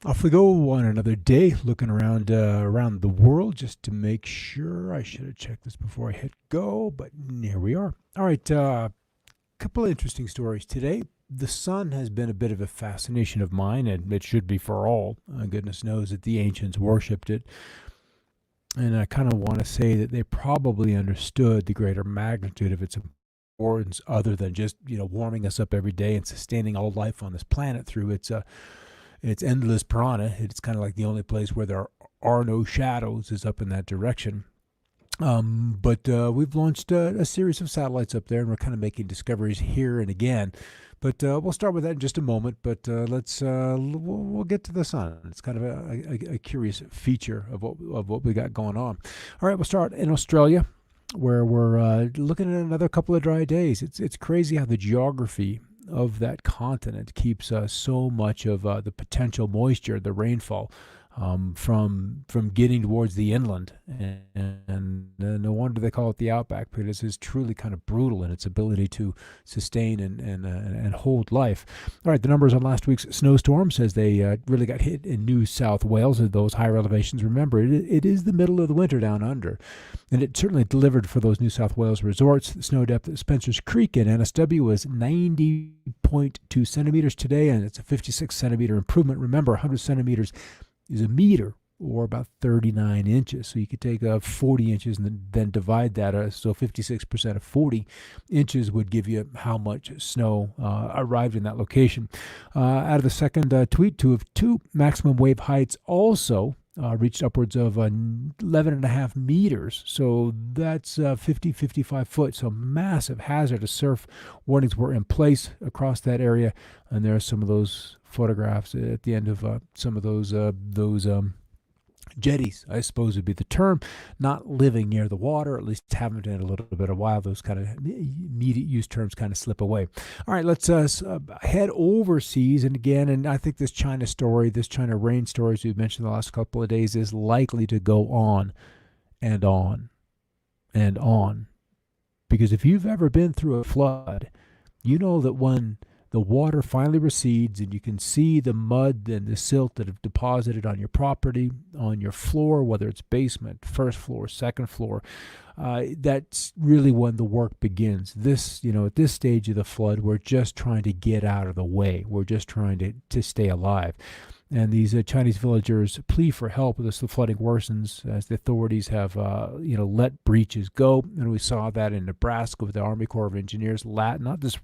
Off we go on another day, looking around the world just to make sure. I should have checked this before I hit go, but here we are. All right, couple of interesting stories today. The sun has been a bit of a fascination of mine, and it should be for all. Goodness knows that the ancients worshipped it, and I kind of want to say that they probably understood the greater magnitude of its importance, other than just warming us up every day and sustaining all life on this planet through its endless piranha. It's kind of like the only place where there are no shadows is up in that direction. But we've launched a series of satellites up there, and we're kind of making discoveries here and again. But we'll start with that in just a moment. But we'll get to the sun. It's kind of a curious feature of what we got going on. All right, we'll start in Australia, where we're looking at another couple of dry days. It's crazy how the geography of that continent keeps so much of the potential moisture, the rainfall, from getting towards the inland, and no wonder they call it the outback, because it's truly kind of brutal in its ability to sustain and hold life. All right, the numbers on last week's snowstorm says they really got hit in New South Wales at those higher elevations. Remember, it is the middle of the winter down under, and it certainly delivered for those New South Wales resorts. The snow depth at Spencer's Creek in NSW was 90.2 centimeters today, and it's a 56 centimeter improvement. Remember, 100 centimeters is a meter, or about 39 inches. So you could take 40 inches and then divide that. So 56% of 40 inches would give you how much snow arrived in that location. Out of the second tweet, two maximum wave heights also reached upwards of 11.5 meters. So that's 55 foot. So massive hazardous surf warnings were in place across that area. And there are some of those photographs at the end of some of those jetties, I suppose would be the term, not living near the water, at least haven't in a little bit of a while. Those kind of immediate use terms kind of slip away. All right, let's head overseas. And again, and I think this China story, this China rain story, as we've mentioned the last couple of days, is likely to go on and on and on. Because if you've ever been through a flood, you know that when the water finally recedes and you can see the mud and the silt that have deposited on your property, on your floor, whether it's basement, first floor, second floor, that's really when the work begins. At this stage of the flood, we're just trying to get out of the way. We're just trying to stay alive. And these Chinese villagers plea for help as the flooding worsens, as the authorities have, let breaches go. And we saw that in Nebraska with the Army Corps of Engineers, not this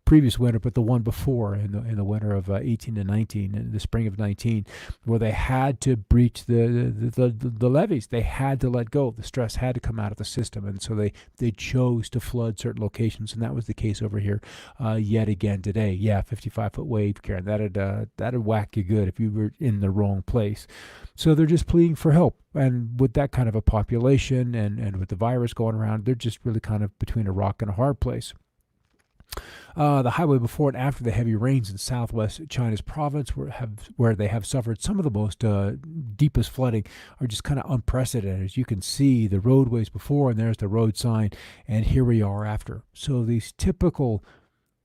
previous winter, but the one before, in the winter of 18 and 19, in the spring of 19, where they had to breach the levees. They had to let go. The stress had to come out of the system, and so they chose to flood certain locations, and that was the case over here yet again today. Yeah, 55-foot wave, Karen. That'd whack you good if you were in the wrong place. So they're just pleading for help. And with that kind of a population and with the virus going around, they're just really kind of between a rock and a hard place. The highway before and after the heavy rains in southwest China's province, where they have suffered some of the most deepest flooding, are just kind of unprecedented. As you can see, the roadways before, and there's the road sign, and here we are after. So these typical,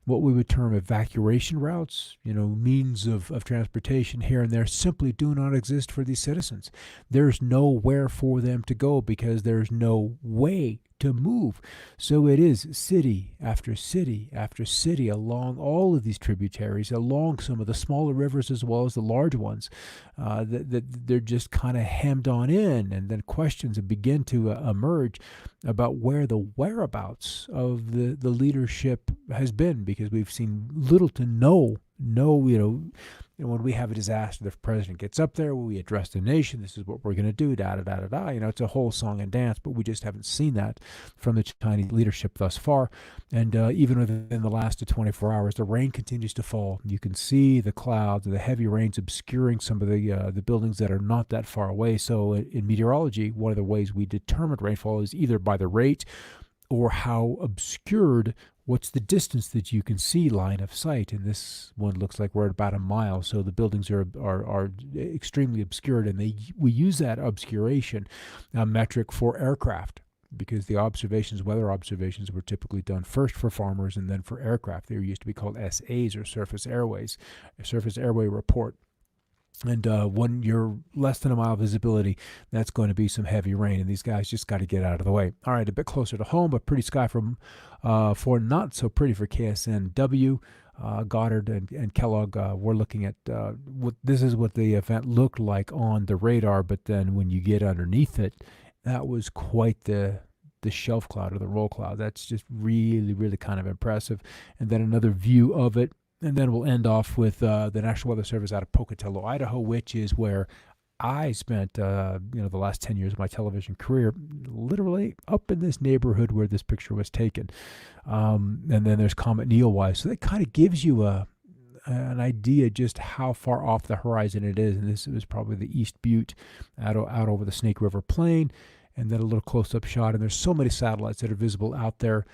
what we would term evacuation routes, means of transportation here and there, simply do not exist for these citizens. There's nowhere for them to go because there's no way to move. So it is city after city after city along all of these tributaries, along some of the smaller rivers as well as the large ones, that they're just kind of hemmed on in. And then questions begin to emerge about where the whereabouts of the leadership has been, because we've seen little to no, when we have a disaster, the president gets up there, we address the nation, this is what we're going to do, da da da da da. It's a whole song and dance, but we just haven't seen that from the Chinese leadership thus far. And even within the last 24 hours, the rain continues to fall. You can see the clouds, the heavy rains obscuring some of the buildings that are not that far away. So in meteorology, one of the ways we determine rainfall is either by the rate or how obscured, what's the distance that you can see line of sight. And this one looks like we're at about a mile, so the buildings are extremely obscured, and we use that obscuration metric for aircraft, because the weather observations were typically done first for farmers and then for aircraft. They used to be called SAs, or surface airway report. And when you're less than a mile visibility, that's going to be some heavy rain, and these guys just got to get out of the way. All right, a bit closer to home, but pretty sky for not so pretty for KSNW. Goddard and Kellogg, we're looking at this is what the event looked like on the radar, but then when you get underneath it, that was quite the shelf cloud or the roll cloud. That's just really, really kind of impressive. And then another view of it. And then we'll end off with the National Weather Service out of Pocatello, Idaho, which is where I spent the last 10 years of my television career, literally up in this neighborhood where this picture was taken. And then there's Comet Neowise. So that kind of gives you an idea just how far off the horizon it is. And this was probably the East Butte out over the Snake River Plain. And then a little close-up shot. And there's so many satellites that are visible out there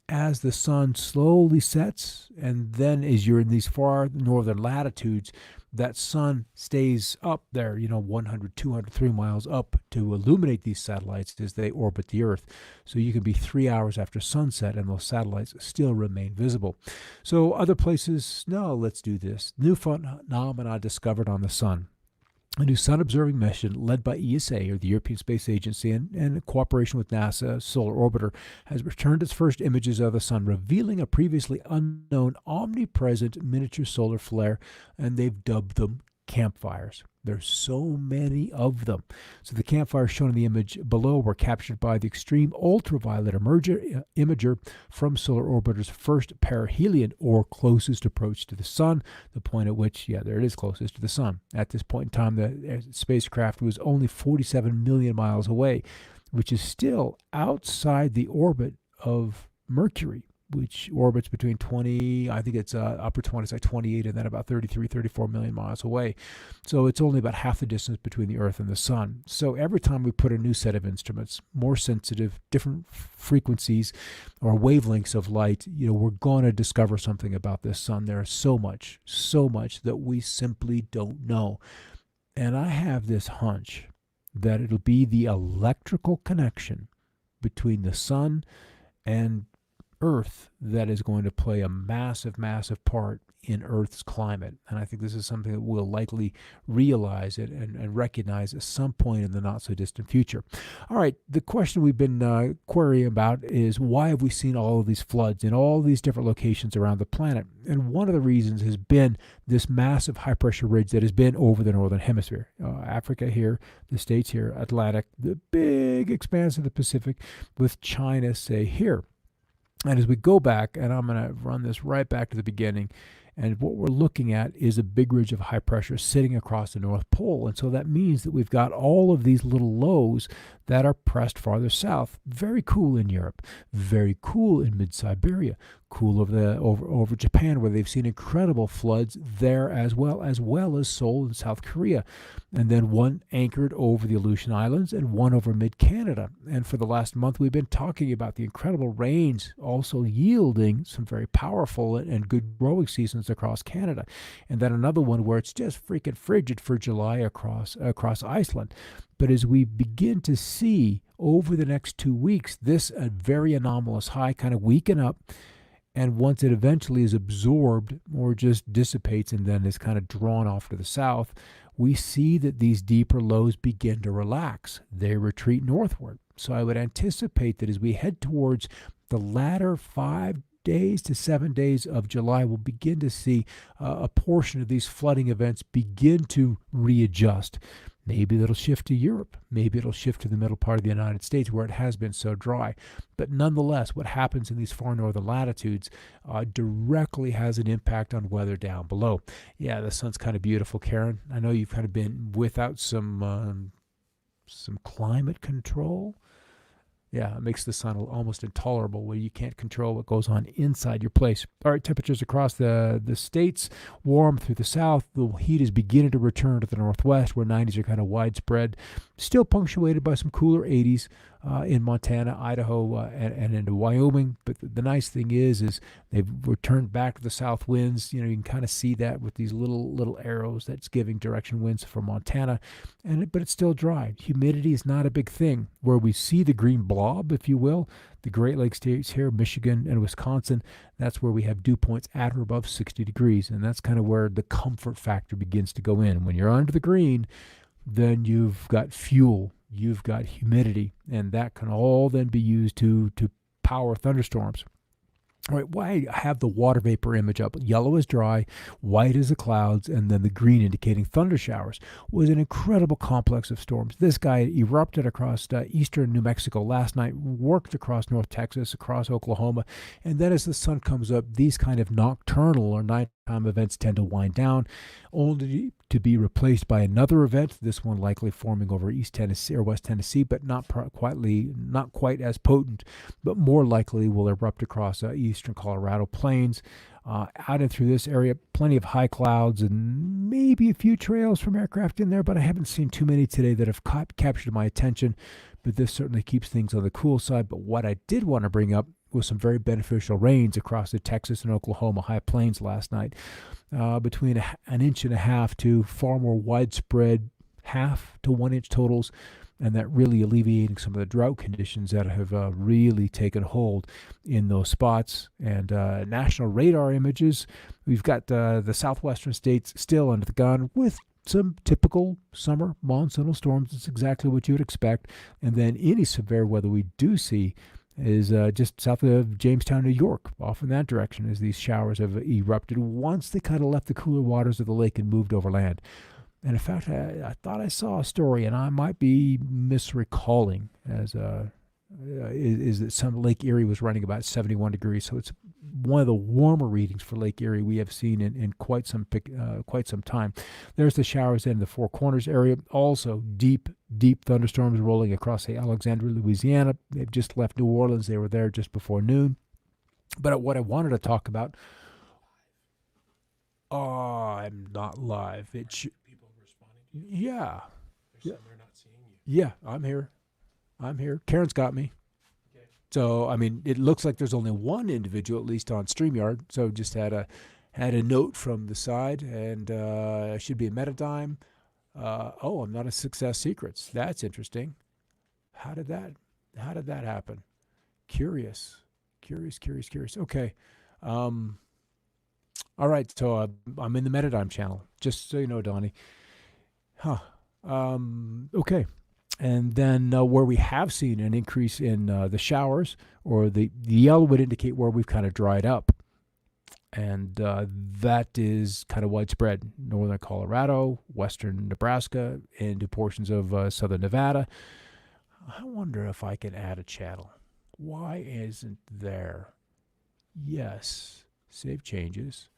as the sun slowly sets, and then as you're in these far northern latitudes, that sun stays up there, 100, 200, 3 miles up to illuminate these satellites as they orbit the Earth. So you can be 3 hours after sunset and those satellites still remain visible. So other places, no, let's do this. New phenomena discovered on the sun. A new sun-observing mission led by ESA, or the European Space Agency, and in cooperation with NASA Solar Orbiter, has returned its first images of the sun, revealing a previously unknown omnipresent miniature solar flare, and they've dubbed them campfires. There's so many of them. So the campfires shown in the image below were captured by the extreme ultraviolet imager from Solar Orbiter's first perihelion, or closest approach to the sun, the point at which, there it is, closest to the sun. At this point in time, the spacecraft was only 47 million miles away, which is still outside the orbit of Mercury, which orbits between 20, I think it's upper 20s, like 28, and then about 33, 34 million miles away. So it's only about half the distance between the Earth and the sun. So every time we put a new set of instruments, more sensitive, different frequencies or wavelengths of light, we're going to discover something about this sun. There is so much that we simply don't know. And I have this hunch that it'll be the electrical connection between the sun and Earth that is going to play a massive, massive part in Earth's climate. And I think this is something that we'll likely realize it and recognize at some point in the not-so-distant future. All right, the question we've been querying about is, why have we seen all of these floods in all these different locations around the planet? And one of the reasons has been this massive high-pressure ridge that has been over the Northern Hemisphere. Africa here, the States here, Atlantic, the big expanse of the Pacific, with China, say, here. And as we go back, and I'm going to run this right back to the beginning, and what we're looking at is a big ridge of high pressure sitting across the North Pole. And so that means that we've got all of these little lows that are pressed farther south. Very cool in Europe, very cool in mid-Siberia, cool over Japan, where they've seen incredible floods there as well as Seoul in South Korea. And then one anchored over the Aleutian Islands and one over mid-Canada. And for the last month, we've been talking about the incredible rains also yielding some very powerful and good growing seasons across Canada. And then another one where it's just freaking frigid for July across Iceland. But as we begin to see over the next 2 weeks, this very anomalous high kind of weaken up, and once it eventually is absorbed or just dissipates and then is kind of drawn off to the south, we see that these deeper lows begin to relax. They retreat northward. So I would anticipate that as we head towards the latter 5 days to 7 days of July, we'll begin to see a portion of these flooding events begin to readjust. Maybe it'll shift to Europe. Maybe it'll shift to the middle part of the United States where it has been so dry. But nonetheless, what happens in these far northern latitudes directly has an impact on weather down below. Yeah, the sun's kind of beautiful, Karen. I know you've kind of been without some climate control. Yeah, it makes the sun almost intolerable where you can't control what goes on inside your place. All right, temperatures across the states, warm through the south. The heat is beginning to return to the northwest where 90s are kind of widespread. Still punctuated by some cooler 80s in Montana, Idaho, and into Wyoming. But the nice thing is they've returned back to the south winds. You can kind of see that with these little arrows that's giving direction winds for Montana, but it's still dry. Humidity is not a big thing. Where we see the green blob, if you will, the Great Lakes states here, Michigan and Wisconsin, that's where we have dew points at or above 60 degrees, and that's kind of where the comfort factor begins to go in. When you're under the green, then you've got fuel, you've got humidity, and that can all then be used to power thunderstorms. All right, why I have the water vapor image up? Yellow is dry, white is the clouds, and then the green indicating thunder showers. Was an incredible complex of storms. This guy erupted across eastern New Mexico last night, worked across North Texas, across Oklahoma, and then as the sun comes up, these kind of nocturnal or nighttime events tend to wind down, only to be replaced by another event, this one likely forming over East Tennessee or West Tennessee, but not quite as potent, but more likely will erupt across eastern Colorado plains. Out and through this area, plenty of high clouds and maybe a few trails from aircraft in there, but I haven't seen too many today that have captured my attention. But this certainly keeps things on the cool side. But what I did want to bring up was some very beneficial rains across the Texas and Oklahoma high plains last night, between an inch and a half to far more widespread 1/2 to 1 inch totals, and that really alleviating some of the drought conditions that have really taken hold in those spots. And national radar images, we've got the southwestern states still under the gun with some typical summer monsoonal storms. It's exactly what you would expect. And then any severe weather we do see is just south of Jamestown, New York, off in that direction, as these showers have erupted once they kind of left the cooler waters of the lake and moved over land. And in fact, I thought I saw a story, and I might be misrecalling, is that some Lake Erie was running about 71 degrees. So it's one of the warmer readings for Lake Erie we have seen in quite some time. There's the showers in the Four Corners area. Also, deep thunderstorms rolling across Alexandria, Louisiana. They've just left New Orleans. They were there just before noon. But what I wanted to talk about, I'm not live. People responding to you? Yeah. They're not seeing you. Yeah, I'm here. Karen's got me. Okay. So, I mean, it looks like there's only one individual, at least on StreamYard. So just had a note from the side, and should be a Metadime. I'm not a Success Secrets. That's interesting. How did that happen? Curious. Okay. All right. So I'm in the Metadime channel, just so you know, Donnie. Okay. And then where we have seen an increase in the showers, or the yellow would indicate where we've kind of dried up. And that is kind of widespread. Northern Colorado, western Nebraska, into portions of southern Nevada. I wonder if I can add a channel. Why isn't there? Yes. Save changes.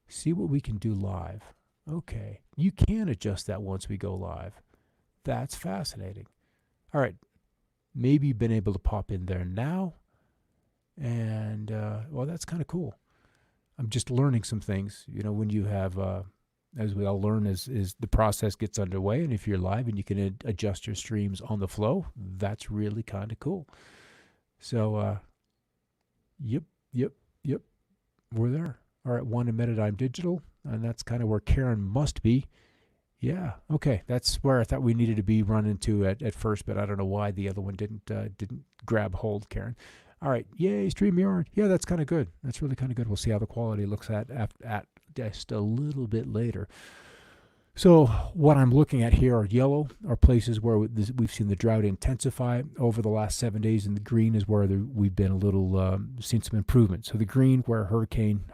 See what we can do live. Okay. You can adjust that once we go live. That's fascinating. All right. Maybe you've been able to pop in there now. And, that's kind of cool. I'm just learning some things. When you have, as we all learn, as the process gets underway, and if you're live and you can adjust your streams on the flow, that's really kind of cool. So, yep. We're there. All right, one in Metadime Digital, and that's kind of where Karen must be. Yeah, okay, that's where I thought we needed to be running to at first, but I don't know why the other one didn't grab hold, Karen. All right, yay, StreamYard. Yeah, that's kind of good. That's really kind of good. We'll see how the quality looks at just a little bit later. So what I'm looking at here are yellow, are places where we've seen the drought intensify over the last 7 days, and the green is where we've been a little, seen some improvement. So the green, where hurricane,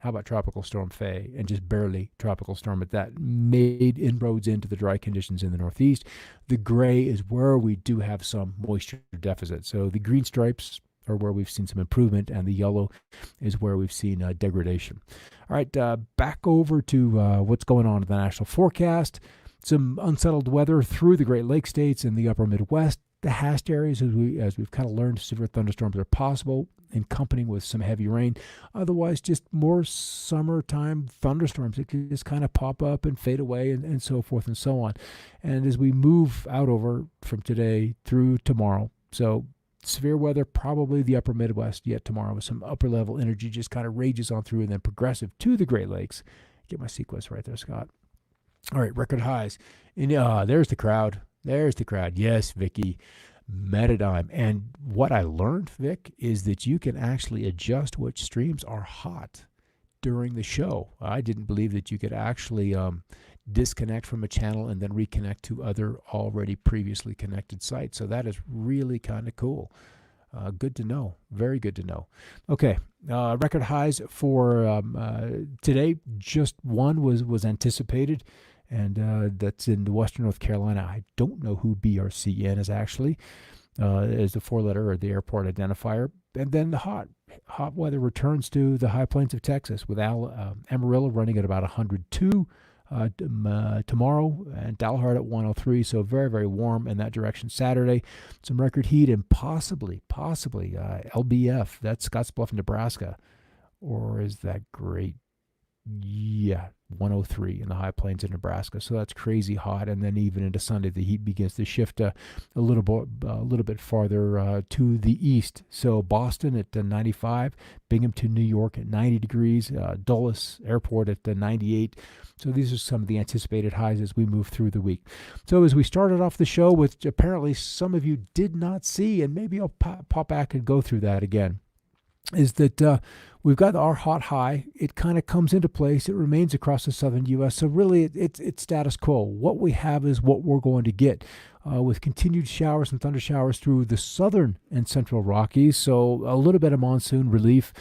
how about Tropical Storm Faye, and just barely Tropical Storm at that, made inroads into the dry conditions in the Northeast. The gray is where we do have some moisture deficit. So the green stripes are where we've seen some improvement, and the yellow is where we've seen degradation. All right, back over to what's going on in the national forecast. Some unsettled weather through the Great Lakes states and the upper Midwest. The HAST areas, as we've kind of learned, severe thunderstorms are possible, accompanying with some heavy rain. Otherwise, just more summertime thunderstorms that can just kind of pop up and fade away, and so forth and so on. And as we move out over from today through tomorrow, So severe weather, probably the upper Midwest yet tomorrow, with some upper level energy just kind of rages on through and then progressive to the Great Lakes. Get my sequence right there, Scott. All right, record highs. And there's the crowd. There's the crowd. Yes, Vicky. Metadime. And what I learned, Vic, is that you can actually adjust which streams are hot during the show. I didn't believe that you could actually disconnect from a channel and then reconnect to other already previously connected sites. So that is really kind of cool. Good to know. Very good to know. Okay, record highs for today. Just one was anticipated, and that's in western North Carolina. I don't know who BRCN is actually. Is the four-letter or the airport identifier. And then the hot weather returns to the high plains of Texas, with Amarillo running at about 102 tomorrow, and Dalhart at 103. So very, very warm in that direction. Saturday, some record heat, and possibly LBF. That's Scottsbluff, Nebraska. Or is that great? Yeah, 103 in the high plains of Nebraska. So that's crazy hot. And then even into Sunday, the heat begins to shift a little bit farther to the east. So Boston at 95, Binghamton, New York at 90 degrees, Dulles Airport at 98. So these are some of the anticipated highs as we move through the week. So as we started off the show, which apparently some of you did not see, and maybe I'll pop back and go through that again, is that we've got our hot high. It kind of comes into place. It remains across the southern U.S. So really, it's status quo. What we have is what we're going to get, with continued showers and thunder showers through the southern and central Rockies. So a little bit of monsoon relief.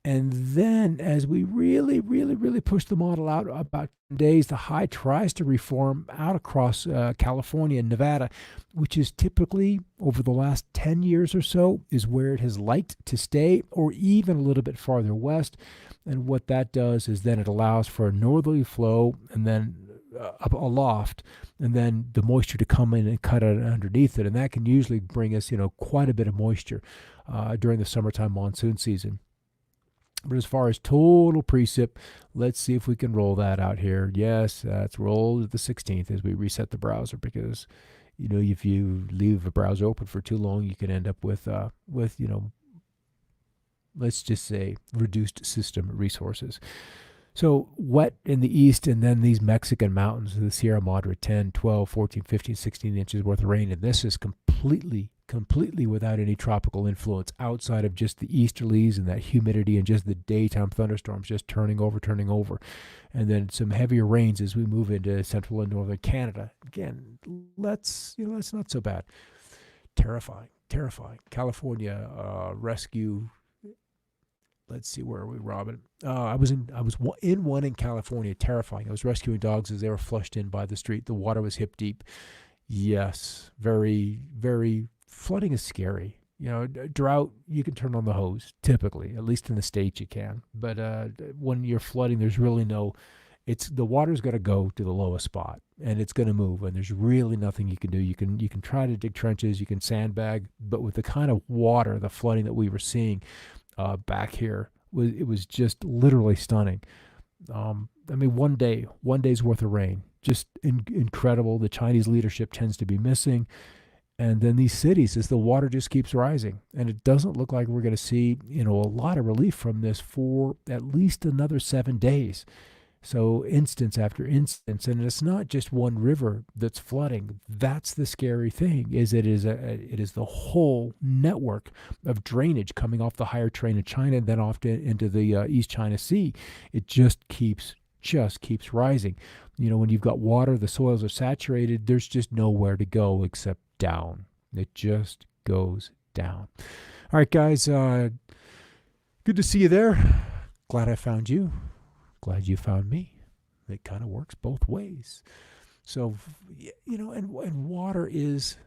And then as we really, really, really push the model out about 10 days, the high tries to reform out across California and Nevada, which is typically over the last 10 years or so is where it has liked to stay, or even a little bit farther west. And what that does is then it allows for a northerly flow and then up aloft, and then the moisture to come in and cut it underneath it. And that can usually bring us, quite a bit of moisture during the summertime monsoon season. But as far as total precip, let's see if we can roll that out here. Yes, let's roll to the 16th as we reset the browser, because, if you leave a browser open for too long, you can end up with let's just say reduced system resources. So wet in the east, and then these Mexican mountains, the Sierra Madre, 10, 12, 14, 15, 16 inches worth of rain. And this is completely without any tropical influence outside of just the easterlies and that humidity and just the daytime thunderstorms just turning over. And then some heavier rains as we move into central and northern Canada. Again, that's not so bad. Terrifying. California rescue. Let's see, where are we, Robin? I was in one in California. Terrifying. I was rescuing dogs as they were flushed in by the street. The water was hip deep. Yes, very, very. Flooding is scary. Drought, you can turn on the hose. Typically, at least in the States, you can. But when you're flooding, there's really the water's going to go to the lowest spot, and it's going to move, and there's really nothing you can do. You can try to dig trenches, you can sandbag, but with the kind of water, the flooding that we were seeing back here, it was just literally stunning. One day's worth of rain, just incredible. The Chinese leadership tends to be missing, and then these cities, as the water just keeps rising, and it doesn't look like we're going to see a lot of relief from this for at least another 7 days. So instance after instance, and it's not just one river that's flooding. That's the scary thing, is it is the whole network of drainage coming off the higher train of China and then off into the East China Sea. It just keeps rising. When you've got water, the soils are saturated, there's just nowhere to go except down. It just goes down. All right, guys, good to see you there. Glad I found you. Glad you found me. It kind of works both ways. So, and water is,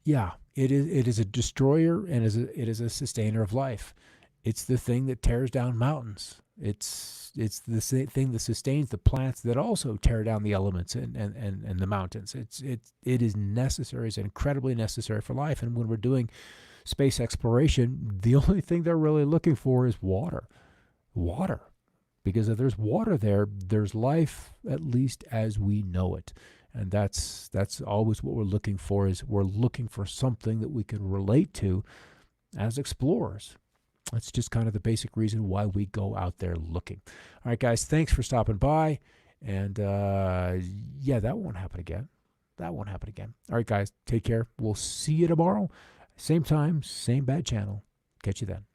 it is a destroyer, and it is a sustainer of life. It's the thing that tears down mountains. It's the thing that sustains the plants that also tear down the elements and the mountains. It is necessary. It's incredibly necessary for life. And when we're doing space exploration, the only thing they're really looking for is water. Because if there's water there, there's life, at least as we know it. And that's always what we're looking for, is we're looking for something that we can relate to as explorers. That's just kind of the basic reason why we go out there looking. All right, guys, thanks for stopping by. And yeah, that won't happen again. That won't happen again. All right, guys, take care. We'll see you tomorrow. Same time, same bad channel. Catch you then.